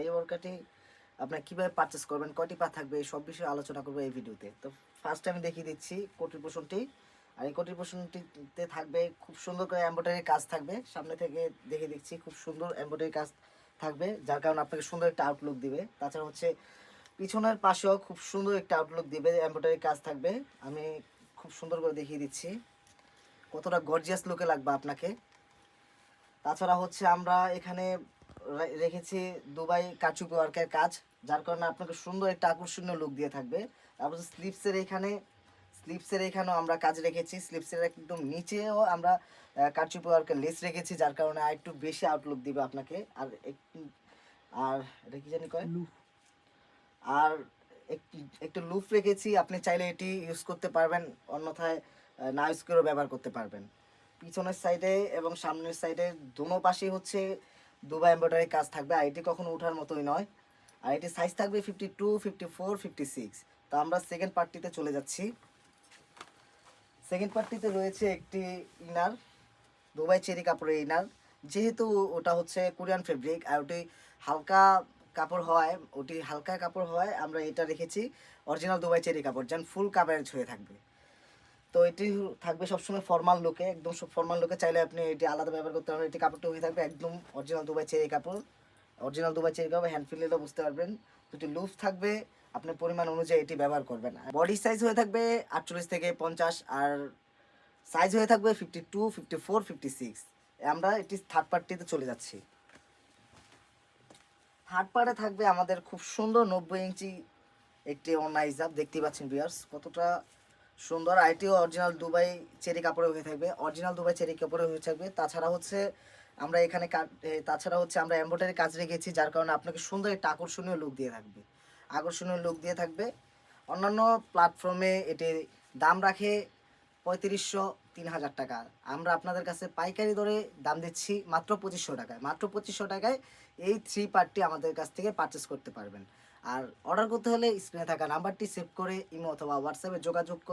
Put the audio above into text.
এই ওয়ার্কারটি আপনার কীভাবে পারচেস করবেন, কয়টি পা থাকবে, এই সব বিষয়ে আলোচনা করবো এই ভিডিওতে। তো ফার্স্ট আমি দেখিয়ে দিচ্ছি কোটির পোষণটি। আর এই কোটির পোষণটিতে থাকবে খুব সুন্দর করে এমব্রয়ডারি কাজ থাকবে। সামনে থেকে দেখে দিচ্ছি খুব সুন্দর এমব্রয়ডারি কাজ থাকবে, যার কারণে আপনাকে সুন্দর একটা আউটলুক দিবে। তাছাড়া হচ্ছে পিছনের পাশেও খুব সুন্দর একটা আউটলুক দিবে, এমব্রয়ডারি কাজ থাকবে। আমি খুব সুন্দর করে দেখিয়ে দিচ্ছি কতটা গর্জিয়াস লুকে লাগবে আপনাকে। তাছাড়া হচ্ছে আমরা এখানে রেখেছি দুবাই কারচুপি ওয়ার্কের কাজ, যার কারণে আপনাকে সুন্দর একটা আকর্ষণীয় লুক দিয়ে থাকবে। তারপর স্লিপসের এখানেও আমরা কাজ রেখেছি। স্লিপসের একদম নিচেও আমরা কারচুপি ওয়ার্কের লেস রেখেছি, যার কারণে আর একটু বেশি আউটলুক দিবে আপনাকে। আর আর এটা কি জানি কয়, আর একটু লুপ রেখেছি, আপনি চাইলে এটি ইউজ করতে পারবেন, অন্যথায় না ইউজ করেও ব্যবহার করতে পারবেন। পিছনের সাইডে এবং সামনের সাইডে দোনো পাশেই হচ্ছে দুবাই এমব্রয়ডারি কাজ থাকবে। আর এটি কখনো ওঠার মতোই নয়। আর এটি সাইজ থাকবে 52, 54, 56। তো আমরা সেকেন্ড পার্টটিতে চলে যাচ্ছি। সেকেন্ড পার্টটিতে রয়েছে একটি ইনার, দুবাই চেরি কাপড়ের ইনার। যেহেতু ওটা হচ্ছে কোরিয়ান ফেব্রিক আর ওটি হালকা কাপড় হয়, আমরা এটা রেখেছি অরিজিনাল দুবাই চেরি কাপড়, যেন ফুল কাভারেজ হয়ে থাকবে। তো এটি থাকবে সবসময় ফর্মাল লুকে, একদম সব ফর্মাল লুকে। চাইলে আপনি এটি আলাদা ব্যবহার করতে পারবেন। এটি কাপড়টা হয়ে থাকবে একদম অরিজিনাল দুবাই চেরি কাপড়। হ্যান্ড ফিললেও বুঝতে পারবেন। দুটি লুফ থাকবে, আপনি পরিমাণ অনুযায়ী এটি ব্যবহার করবেন। বডি সাইজ হয়ে থাকবে 48 থেকে 50, আর সাইজ হয়ে থাকবে 52, 54, 56। আমরা এটি থার্ড পার্টিতে চলে যাচ্ছি। থার্ড পার্টে থাকবে আমাদের খুব সুন্দর 90 ইঞ্চি একটি ওড়না হিসাব। দেখতেই পাচ্ছেন ভিউয়ার্স কতটা সুন্দর। আইটিও অরিজিনাল দুবাই চেরি কাপড়ে হয়ে থাকবে, অরিজিনাল দুবাই চেরি কাপড়ে হয়ে থাকবে। তাছাড়া হচ্ছে আমরা এখানে আমরা এমব্রয়ডারি কাজ রেখেছি, যার কারণে আপনাকে সুন্দর একটা আকর্ষণীয় লুক দিয়ে থাকবে। অন্যান্য প্ল্যাটফর্মে এটির দাম রাখে 3500, 3000 টাকা। আমরা আপনাদের কাছে পাইকারি দরে দাম দিচ্ছি মাত্র 2500 টাকায়। মাত্র 2500 টাকায় এই থ্রি পার্টটি আমাদের কাছ থেকে পারচেস করতে পারবেন। আর অর্ডার করতে হলে স্ক্রিনে থাকা নাম্বারটি সেভ করে ইমো অথবা হোয়াটসঅ্যাপে যোগাযোগ